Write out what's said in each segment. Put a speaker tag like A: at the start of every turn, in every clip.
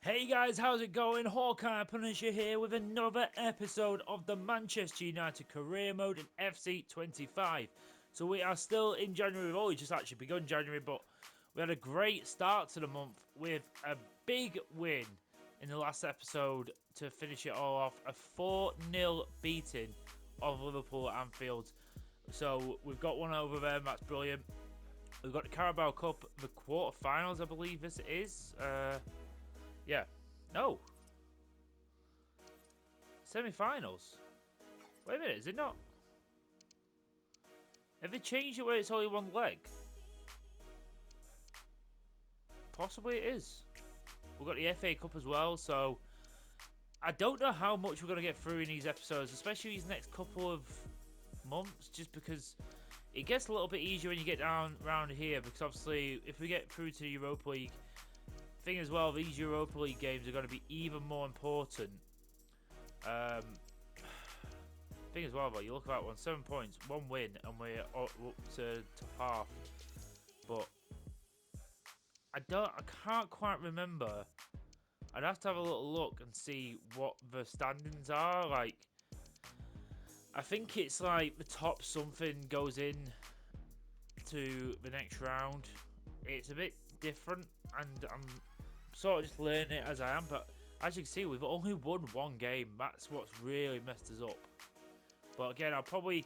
A: Hey guys, how's it going? Hawkeye Punisher here with another episode of the Manchester United Career Mode in FC 25. So we are still in January. We've only just actually begun January, but we had a great start to the month with a big win in the last episode to finish it all off. A 4-0 beating of Liverpool at Anfield. So we've got one over there, that's brilliant. We've got the Carabao Cup, the quarterfinals, I believe this is. Yeah. No. Semi-finals. Wait a minute, is it not? Have they changed it where it's only one leg? Possibly it is. We've got the FA Cup as well, so I don't know how much we're going to get through in these episodes, especially these next couple of months, just because it gets a little bit easier when you get down around here, because obviously if we get through to the Europa League, thing as well, these Europa League games are going to be even more important. Thing as well, but you look at that one, 7 points, 1 win, and we're up to top half. But I can't quite remember. I'd have to have a little look and see what the standings are. Like, I think it's like the top something goes in to the next round. It's a bit different, and I'm sort of just learning it as I am. But as you can see, we've only won one game. That's what's really messed us up. But again, I'll probably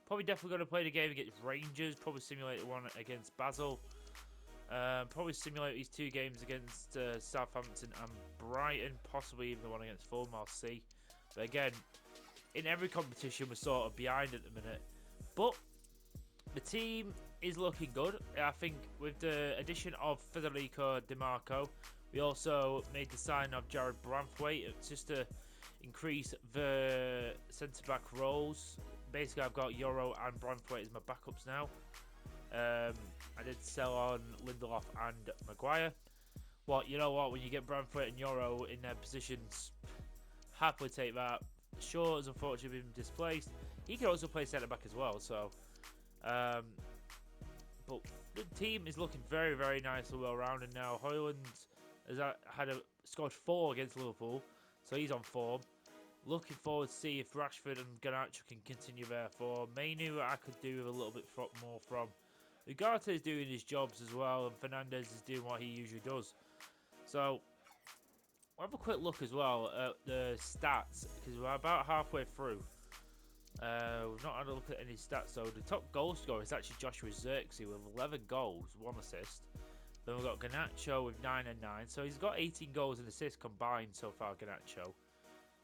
A: definitely going to play the game against Rangers. Probably simulate the one against Basel. Probably simulate these two games against Southampton and Brighton. Possibly even the one against Fulham. I'll see. But again, in every competition, we're sort of behind at the minute. But the team is looking good. I think with the addition of Federico Di Marco, we also made the sign of Jared Branthwaite just to increase the centre-back roles. Basically, I've got Euro and Branthwaite as my backups now. I did sell on Lindelof and Maguire. You know what? When you get Branthwaite and Euro in their positions, happily take that. Shaw has unfortunately been displaced. He can also play centre-back as well. So, but the team is looking very, very nicely well-rounded now. Højlund has scored 4 against Liverpool, so he's on form. Looking forward to see if Rashford and Garnacho can continue their form. Mainu I could do with a little bit more from. Ugarte is doing his jobs as well, and Fernandez is doing what he usually does. So, we'll have a quick look as well at the stats, because we're about halfway through. We've not had a look at any stats, so the top goal scorer is actually Joshua Zirkzee with 11 goals, 1 assist. Then we've got Garnacho with 9 and 9, so he's got 18 goals and assists combined so far, Garnacho.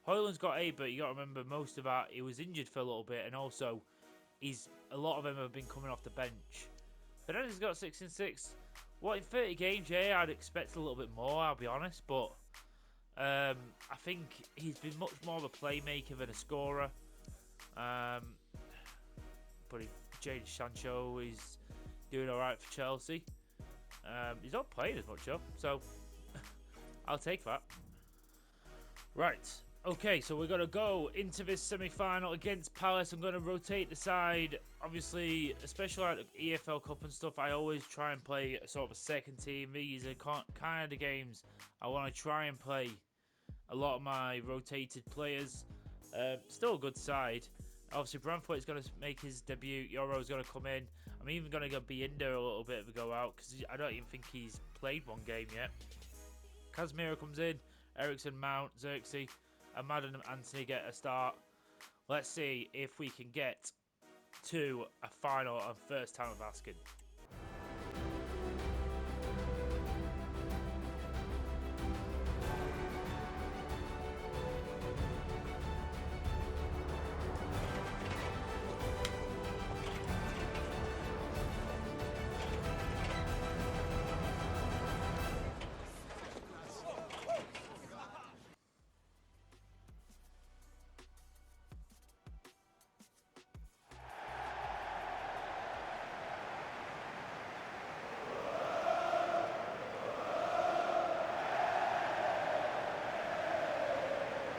A: Højlund's got 8, but you got to remember most of that, he was injured for a little bit, and also a lot of them have been coming off the bench. Fernandez got 6 and 6. What, in 30 games, yeah, I'd expect a little bit more, I'll be honest, but I think he's been much more of a playmaker than a scorer. But Jadon Sancho is doing alright for Chelsea. He's not playing as much though, so I'll take that. Right, okay, so we're going to go into this semi-final against Palace. I'm going to rotate the side. Obviously, especially like the EFL Cup and stuff, I always try and play sort of a second team. These are kind of the games I want to try and play a lot of my rotated players. Still a good side. Obviously, Branthwaite is going to make his debut. Euro's going to come in. I'm even going to go Binder a little bit of a go out, because I don't even think he's played one game yet. Casemiro comes in. Eriksen, Mount, Zirkzee, and Madden and Anthony get a start. Let's see if we can get to a final on first time of asking.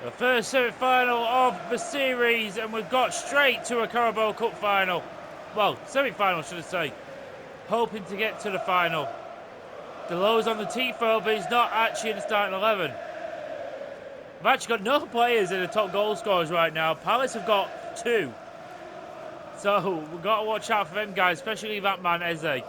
A: The first semi-final of the series, and we've got straight to a Carabao Cup final. Well, semi-final, should I say. Hoping to get to the final. Delow's on the Tifo, but he's not actually in the starting 11. We've actually got no players in the top goal scorers right now. Palace have got 2. So we've got to watch out for them guys, especially that man Eze.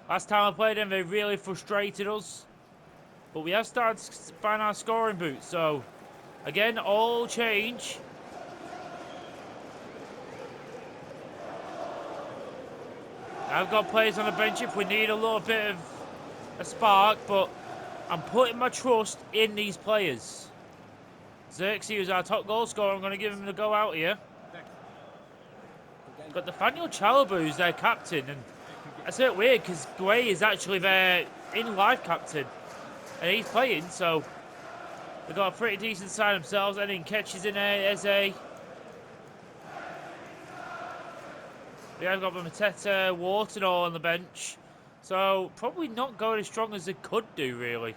A: Last time I played them, they really frustrated us. But we have started to find our scoring boots. So, again, all change. I've got players on the bench if we need a little bit of a spark. But I'm putting my trust in these players. Xerxes is our top goal scorer. I'm going to give him the go out here. Got Nathaniel Chalobah, who's their captain. And that's a bit weird because Guay is actually their in-life captain. And he's playing, so they've got a pretty decent side themselves. And then catches in there, Eze. We have got Mateta, Wharton all on the bench. So probably not going as strong as they could do, really.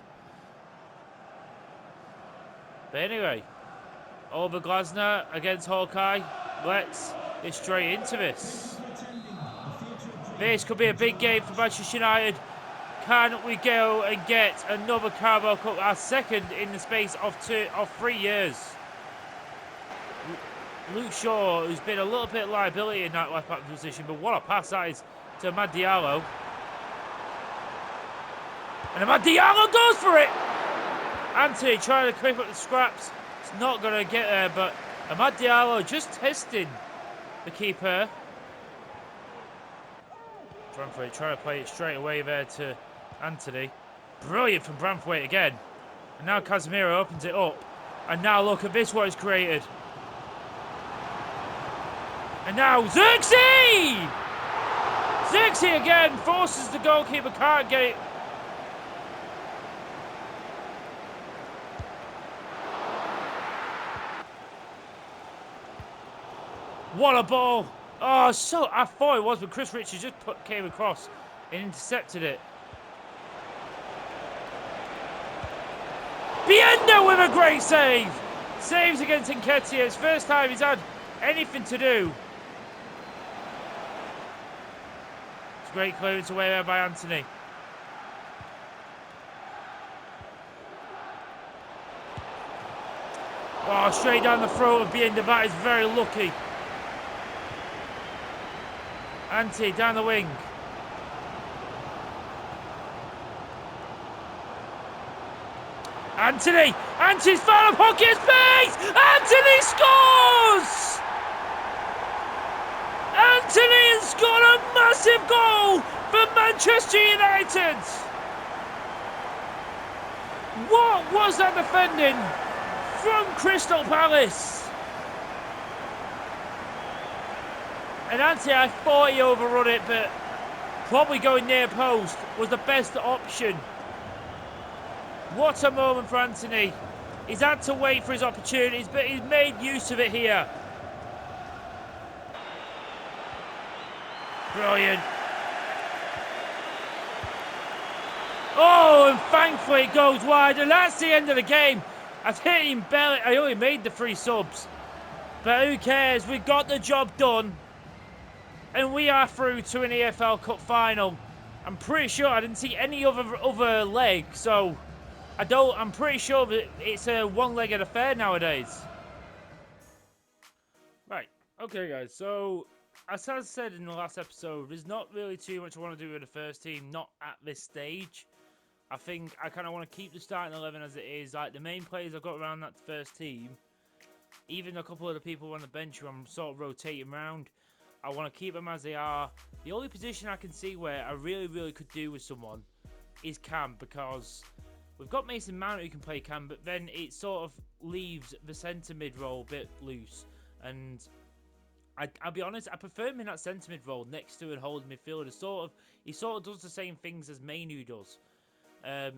A: But anyway, over Glasner against Hawkeye. Let's get straight into this. This could be a big game for Manchester United. Can we go and get another Carabao Cup, our second in the space of 3 years? Luke Shaw, who's been a little bit liability in that left back position, but what a pass that is to Amad Diallo. And Amad Diallo goes for it! Anthony trying to creep up the scraps. It's not going to get there, but Amad Diallo just testing the keeper. Branthwaite trying to play it straight away there to Anthony. Brilliant from Branthwaite again. And now Casemiro opens it up. And now look at this, what is created. And now Xerxes! Xerxes again forces the goalkeeper, can't get it. What a ball! Oh, so I thought it was, but Chris Richards just came across and intercepted it. Bienda with a great save! Saves against Nketiah. It's first time he's had anything to do. It's great clearance away there by Anthony. Oh, straight down the throat of Bienda. That is very lucky. Ante down the wing. Anthony! Anthony's found a pocket space! Anthony scores! Anthony has scored a massive goal for Manchester United! What was that defending from Crystal Palace? And Anthony, I thought he overrun it, but probably going near post was the best option. What a moment for Anthony. He's had to wait for his opportunities, but he's made use of it here. Brilliant. Oh, and thankfully it goes wide, and that's the end of the game. I've hit him barely. I only made the 3 subs. But who cares? We got the job done. And we are through to an EFL Cup final. I'm pretty sure I didn't see any other leg, so I'm pretty sure that it's a one-legged affair nowadays. Right, okay guys, so as I said in the last episode, there's not really too much I want to do with the first team, not at this stage. I think I kind of want to keep the starting 11 as it is. Like the main players I've got around that first team, even a couple of the people on the bench who I'm sort of rotating around, I want to keep them as they are. The only position I can see where I really could do with someone is Cam, because we've got Mason Mount who can play Cam, but then it sort of leaves the centre mid role a bit loose. And I'll be honest, I prefer him in that centre mid role next to a holding midfielder. He sort of does the same things as Mainu does.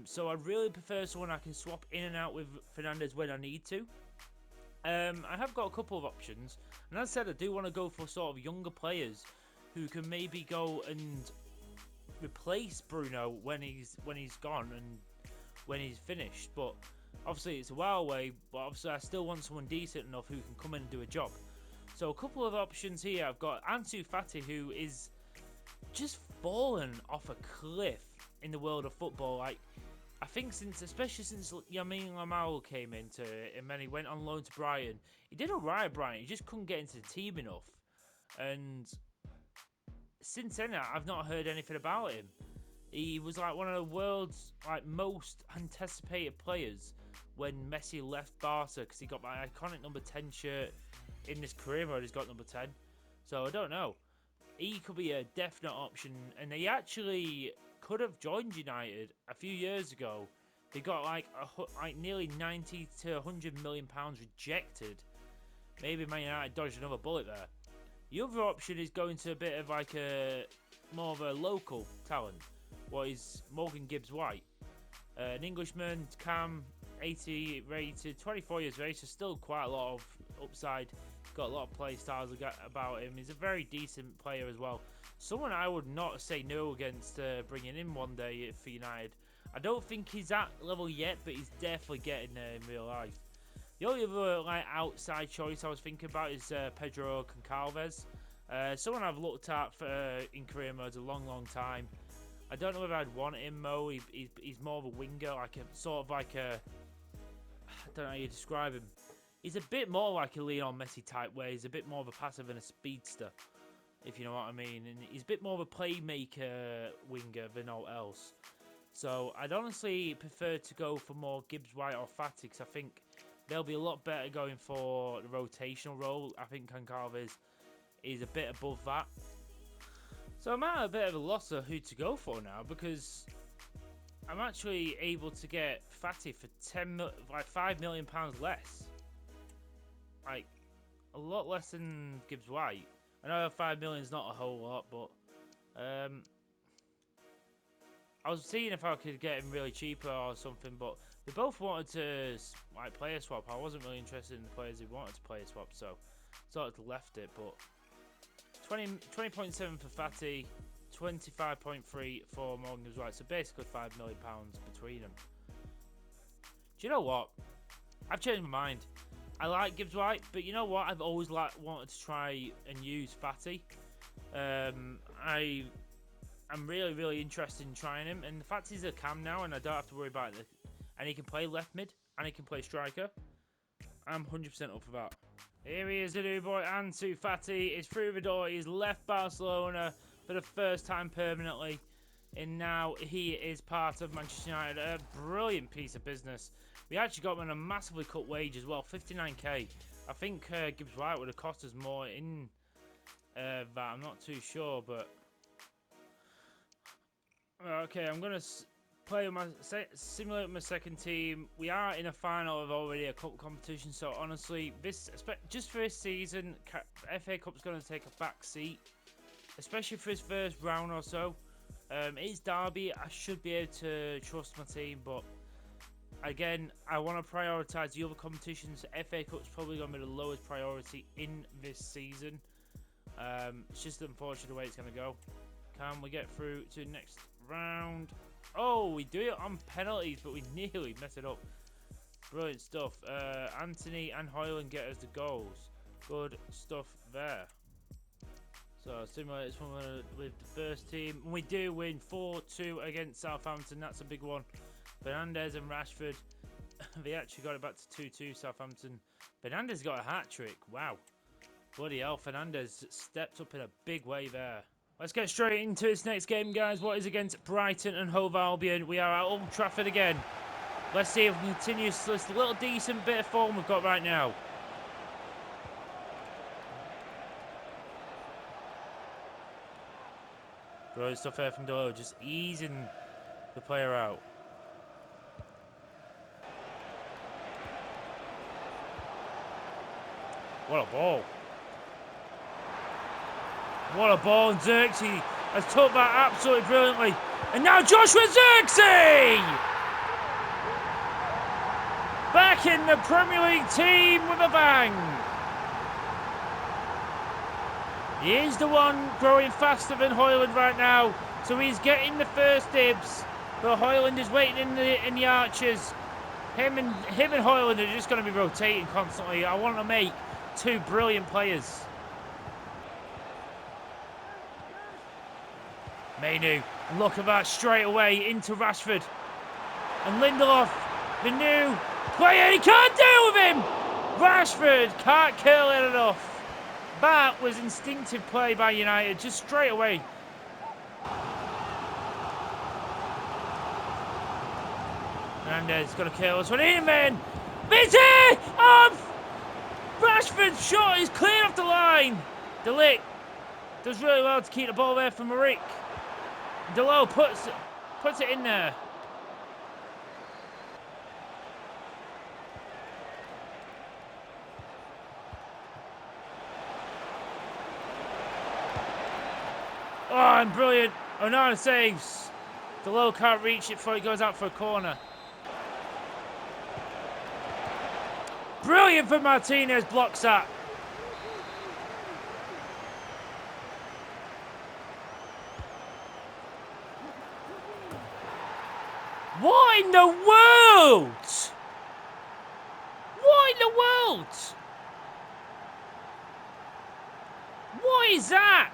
A: So I really prefer someone I can swap in and out with Fernandes when I need to. I have got a couple of options, and as I said, I do want to go for sort of younger players who can maybe go and replace Bruno when he's gone and when he's finished. But obviously it's a while away, but obviously I still want someone decent enough who can come in and do a job. So a couple of options here. I've got Ansu Fati, who is just fallen off a cliff in the world of football. Like, I think especially since Lamine Yamal came into it, and then he went on loan to Brighton. He did alright at Brighton. He just couldn't get into the team enough. And since then, I've not heard anything about him. He was like one of the world's most anticipated players when Messi left Barca, because he got my iconic number 10 shirt in his career mode. He's got number 10. So I don't know. He could be a definite option, and he actually could have joined United a few years ago. He got nearly 90 to 100 million pounds rejected. Maybe Man United dodged another bullet there. The other option is going to a bit of more of a local talent. What is Morgan Gibbs-White, an Englishman, Cam, 80 rated, 24 years of age, so still quite a lot of upside. Got a lot of play styles about him. He's a very decent player as well. Someone I would not say no against bringing in one day for United. I don't think he's at level yet, but he's definitely getting there in real life. The only other outside choice I was thinking about is Pedro Goncalves. Someone I've looked at in career mode a long time. I don't know if I'd want him, Mo. He's more of a winger, I don't know how you describe him. He's a bit more like a Lionel Messi type, where he's a bit more of a passer than a speedster, if you know what I mean. And he's a bit more of a playmaker winger than all else. So I'd honestly prefer to go for more Gibbs-White or Fati, because I think they'll be a lot better going for the rotational role. I think Goncalves is a bit above that. So I'm at a bit of a loss of who to go for now, because I'm actually able to get Fati for £5 million less. Like, a lot less than Gibbs-White. I know £5 million is not a whole lot, but I was seeing if I could get him really cheaper or something, but they both wanted to player swap. I wasn't really interested in the players who wanted to player swap, so sort of left it. But 20.7 for Fati, 25.3 for Morgan Gibbs-White, so basically £5 million between them. Do you know what? I've changed my mind. I like Gibbs-White, but you know what? I've always wanted to try and use Fati. I'm really interested in trying him, and the fact he's a cam now, and I don't have to worry about it. And he can play left mid, and he can play striker. I'm 100% up for that. Here he is, the new boy, Ansu Fati is through the door. He's left Barcelona for the first time permanently, and now he is part of Manchester United. A brilliant piece of business. We actually got him on a massively cut wage as well, 59k. I think Gibbs-White would have cost us more in that. I'm not too sure, but okay, I'm gonna play simulate my second team. We are in a final of already a cup competition, so honestly, just for this season, FA Cup's gonna take a back seat, especially for his first round or so. It's Derby. I should be able to trust my team, but again, I want to prioritise the other competitions. FA Cup's probably going to be the lowest priority in this season. It's just unfortunate the way it's going to go. Can we get through to the next round? Oh, we do it on penalties, but we nearly mess it up. Brilliant stuff. Anthony and Hoyland get us the goals. Good stuff there. So, simulate this one with the first team. We do win 4-2 against Southampton. That's a big one. Fernandes and Rashford, they actually got it back to 2-2 Southampton. Fernandes got a hat-trick. Wow. Bloody hell, Fernandes stepped up in a big way there. Let's get straight into this next game, guys. What is against Brighton and Hove Albion? We are at Old Trafford again. Let's see if we can continue this little decent bit of form we've got right now. Brilliant stuff here from Doyle, just easing the player out. What a ball. What a ball, and Xerxes has took that absolutely brilliantly. And now Joshua Xerxes! Back in the Premier League team with a bang. He is the one growing faster than Hoyland right now, so he's getting the first dibs. But Hoyland is waiting in the arches. Him and Hoyland are just going to be rotating constantly. I want to make two brilliant players. Mainu, look at that, straight away into Rashford. And Lindelof, the new player, he can't deal with him! Rashford can't kill it enough. That was instinctive play by United, just straight away. Hernandez going to kill us one in, man. Viti! Rashford's shot is clear off the line. De Ligt does really well to keep the ball there for Marik. Delo puts it in there. Oh, and brilliant. Onana saves. Delo can't reach it before he goes out for a corner. Brilliant for Martinez, blocks that. What in the world? What in the world? What is that?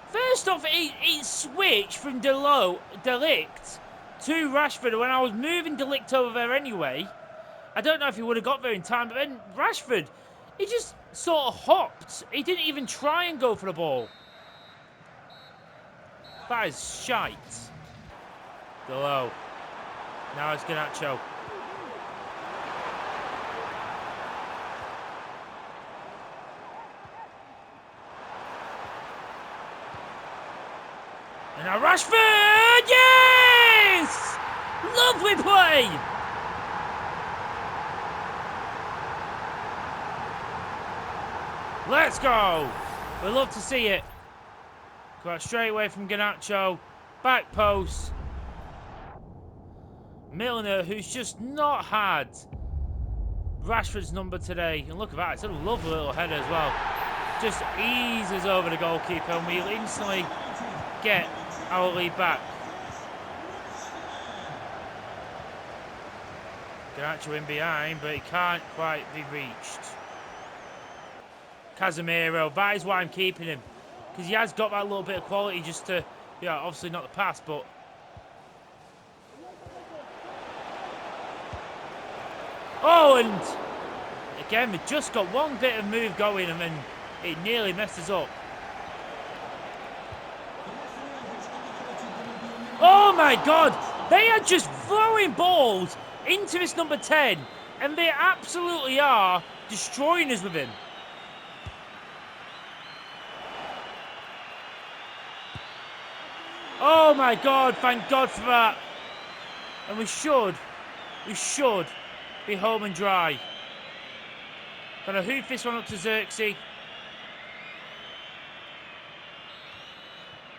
A: First off, it switched from De Ligt to Rashford. When I was moving De Ligt over there anyway, I don't know if he would have got there in time, but then Rashford, he just sort of hopped. He didn't even try and go for the ball. That is shite. Below. Now it's Garnacho. And now Rashford! Yes! Lovely play! Let's go! We love to see it. Go out straight away from Garnacho. Back post. Milner, who's just not had Rashford's number today. And look at that, it's a lovely little header as well. Just eases over the goalkeeper and we'll instantly get our lead back. Garnacho in behind, but he can't quite be reached. Casemiro, that is why I'm keeping him. Because he has got that little bit of quality just to, yeah, obviously not the pass, but... Oh, and again, we just got one bit of move going and then it nearly messes up. Oh my God! They are just throwing balls into this number 10 and they absolutely are destroying us with him. Oh my God, thank God for that. And we should be home and dry. Gonna hoof this one up to Xerxes.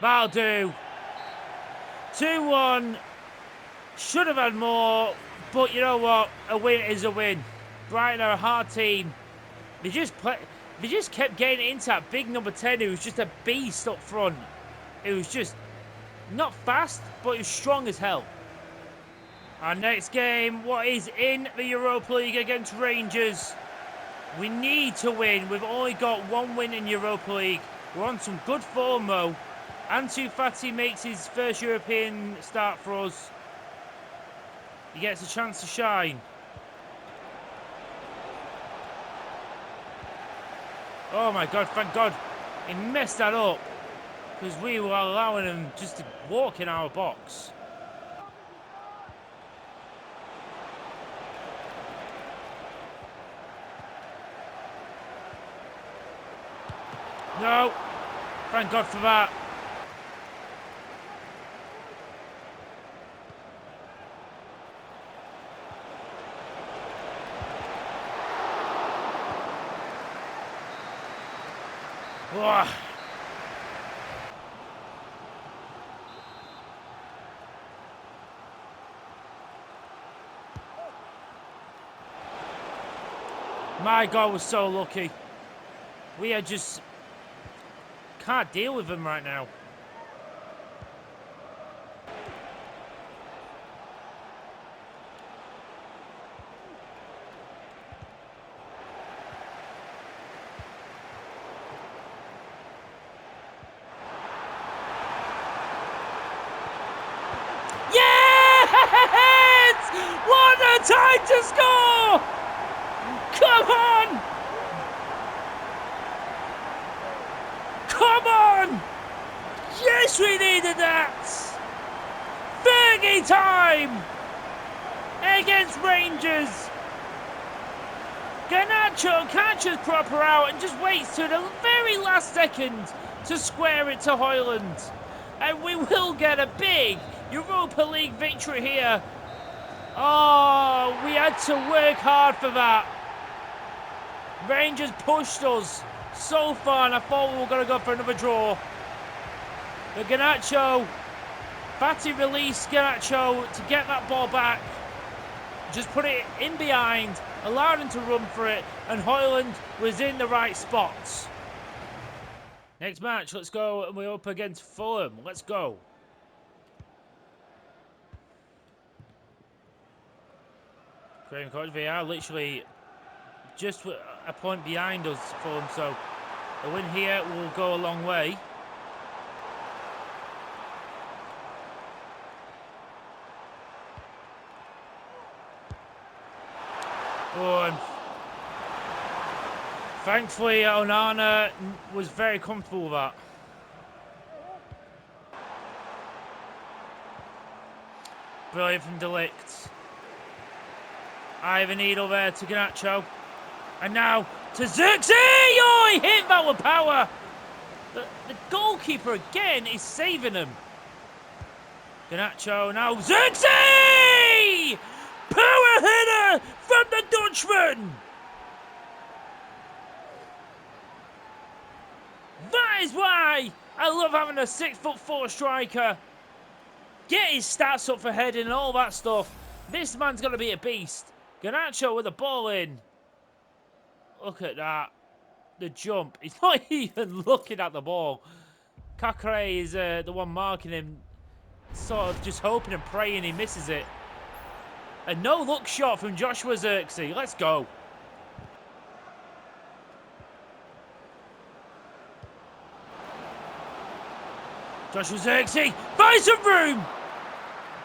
A: That'll do. 2-1. Should have had more, but you know what? A win is a win. Brighton are a hard team. They just kept getting into that big number 10 who was just a beast up front. It was just not fast, but he was strong as hell. Our next game, what is in the Europa League against Rangers. We need to win. We've only got one win in Europa League. We're on some good form though. Ansu Fati makes his first European start for us. He gets a chance to shine. Oh my God, thank God. He messed that up. Because we were allowing him just to walk in our box. No. Thank God for that. Oh. My God, we're so lucky. We are just can't deal with them right now. trying to score! Come on! Come on! Yes, we needed that! Fergie time! Against Rangers! Garnacho catches proper out and just waits to the very last second to square it to Hoyland. And we will get a big Europa League victory here. Oh, we had to work hard for that. Rangers pushed us so far and I thought we were going to go for another draw. But Garnacho, Fati released Garnacho to get that ball back. Just put it in behind, allowed him to run for it, and Hoyland was in the right spots. Next match, let's go, and we're up against Fulham. Let's go. Graham Coach VR literally just a point behind us, Fulham, so a win here will go a long way. Oh, and thankfully Onana was very comfortable with that. Brilliant from Delict. Ivan Needle there to Garnacho. And now to Xerxes! Oh, he hit that with power. The goalkeeper again is saving him. Garnacho now Xerxes! Power header from the Dutchman! That is why I love having a 6'4" striker. Get his stats up for heading and all that stuff. This man's going to be a beast. Garnacho with the ball in. Look at that. The jump. He's not even looking at the ball. Kakare is the one marking him. Sort of just hoping and praying he misses it. A no-look shot from Joshua Xerxes. Let's go. Joshua Xerxes finds some room.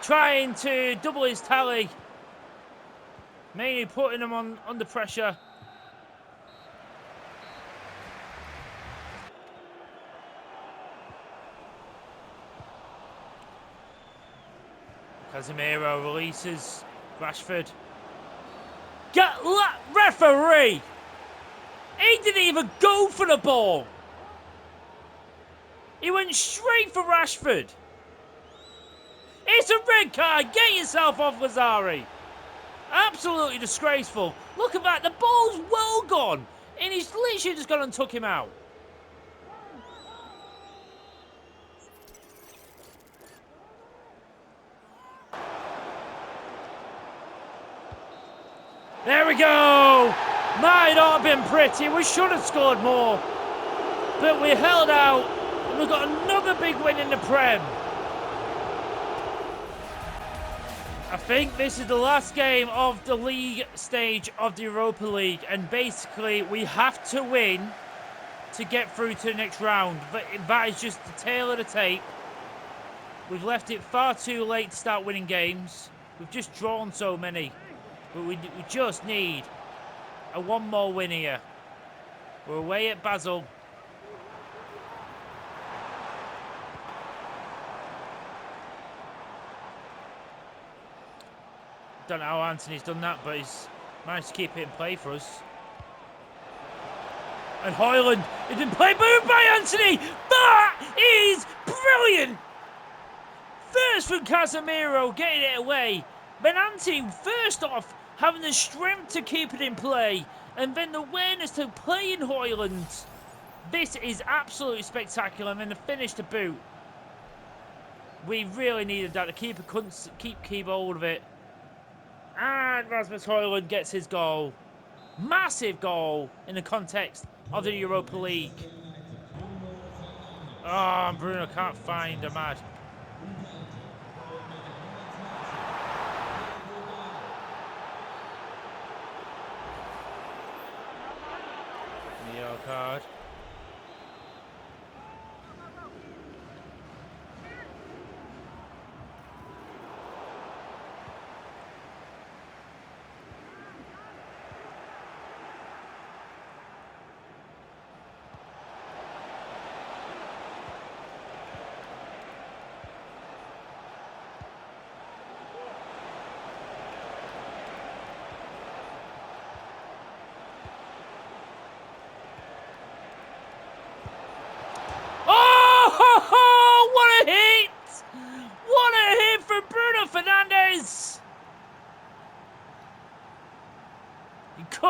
A: Trying to double his tally. Mainly putting him under pressure. Casemiro releases Rashford. Referee! He didn't even go for the ball. He went straight for Rashford. It's a red card. Get yourself off, Lazari. Absolutely disgraceful. Look at that. The ball's well gone. And he's literally just gone and took him out. There we go. Might not have been pretty. We should have scored more. But we held out. And we've got another big win in the Prem. I think this is the last game of the league stage of the Europa League. And basically, we have to win to get through to the next round. But that is just the tail of the tape. We've left it far too late to start winning games. We've just drawn so many. But we just need a one more win here. We're away at Basel. Don't know how Anthony's done that, but he's managed to keep it in play for us. And Hoyland has been played by Anthony. That is brilliant. First from Casemiro, getting it away. Then Anthony, first off, having the strength to keep it in play. And then the awareness to play in Hoyland. This is absolutely spectacular. And then the finish to boot. We really needed that. The keeper couldn't keep hold of it. And Rasmus Hoyland gets his goal. Massive goal in the context of the Europa League. Oh, Bruno can't find Ahmad. Yellow card.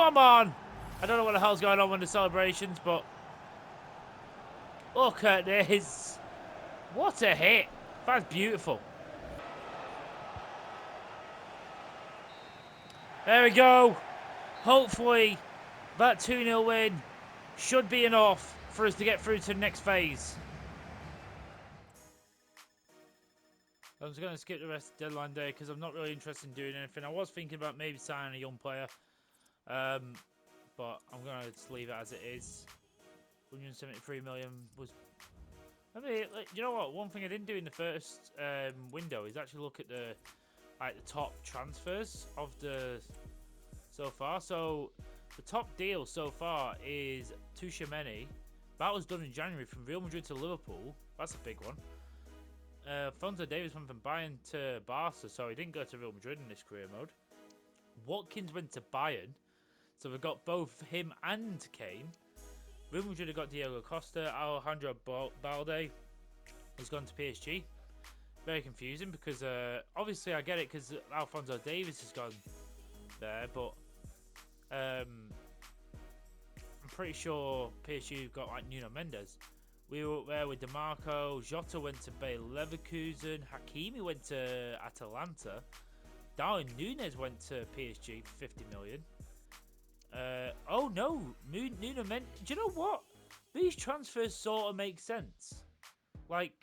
A: Come on! I don't know what the hell's going on with the celebrations, but look at this. What a hit. That's beautiful. There we go. Hopefully, that 2-0 win should be enough for us to get through to the next phase. I'm just going to skip the rest of the deadline day because I'm not really interested in doing anything. I was thinking about maybe signing a young player, but I'm going to just leave it as it is. 173 million was... I mean, you know what? One thing I didn't do in the first window is actually look at the top transfers of the so far. So the top deal so far is Tchouaméni. That was done in January from Real Madrid to Liverpool. That's a big one. Alphonso Davies went from Bayern to Barca, so he didn't go to Real Madrid in this career mode. Watkins went to Bayern, so we've got both him and Kane. Real Madrid have got Diego Costa. Alejandro Balde has gone to PSG. Very confusing because obviously I get it because Alphonso Davies has gone there, but I'm pretty sure PSG got like Nuno Mendes. We were up there with DeMarco. Jota went to Bayer Leverkusen. Hakimi went to Atalanta. Darwin Núñez went to PSG for 50 million. Oh no, Nuno Mendes. Do you know what? These transfers sort of make sense. Like,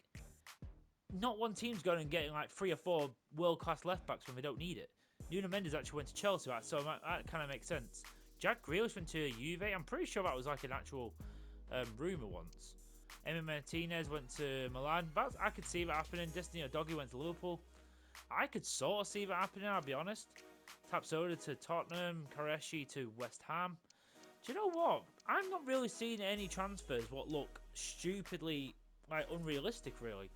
A: not one team's going and getting like 3 or 4 world-class left-backs when they don't need it. Nuno Mendes actually went to Chelsea, so that kind of makes sense. Jack Grealish went to Juve. I'm pretty sure that was like an actual rumour once. Emi Martinez went to Milan. I could see that happening. Destiny Udogie went to Liverpool. I could sort of see that happening, I'll be honest. Tapsoba to Tottenham. Koreshi to West Ham. Do you know what? I'm not really seeing any transfers what look stupidly like unrealistic, really.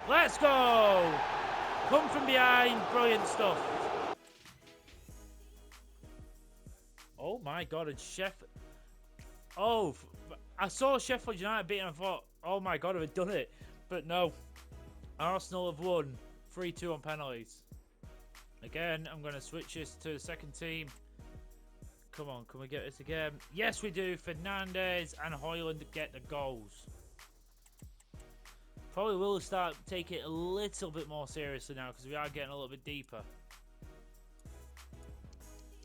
A: Let's go! Come from behind. Brilliant stuff. Oh my god, and Sheffield... Oh, I saw Sheffield United beating and I thought, oh my god, I've done it. But no, Arsenal have won 3-2 on penalties. Again, I'm going to switch this to the second team. Come on, can we get this again? Yes, we do. Fernandes and Højlund get the goals. Probably will start taking it a little bit more seriously now because we are getting a little bit deeper.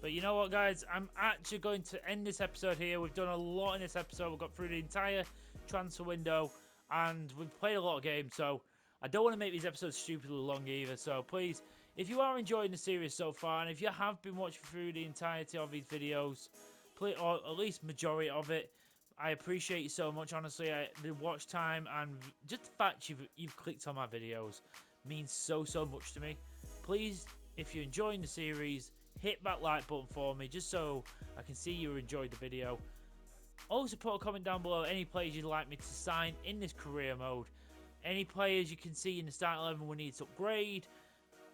A: But you know what, guys? I'm actually going to end this episode here. We've done a lot in this episode. We've got through the entire transfer window and we've played a lot of games. So I don't want to make these episodes stupidly long either. So please, if you are enjoying the series so far and if you have been watching through the entirety of these videos, please, or at least majority of it, I appreciate you so much. Honestly, the watch time and just the fact you've clicked on my videos means so much to me. Please, if you're enjoying the series, hit that like button for me just so I can see you enjoyed the video. Also put a comment down below any players you'd like me to sign in this career mode. Any players you can see in the starting 11 we need to upgrade.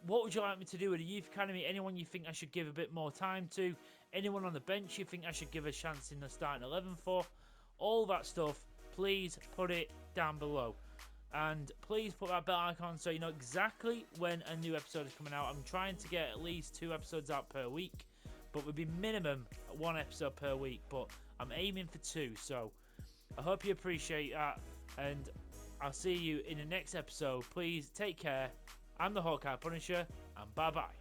A: What would you like me to do with the youth academy? Anyone you think I should give a bit more time to? Anyone on the bench you think I should give a chance in the starting 11 for? All that stuff, please put it down below. And please put that bell icon so you know exactly when a new episode is coming out. I'm trying to get at least 2 episodes out per week, but we'll be minimum 1 episode per week, but I'm aiming for 2. So I hope you appreciate that, and I'll see you in the next episode. Please take care. I'm the Hawkeye Punisher, and bye bye.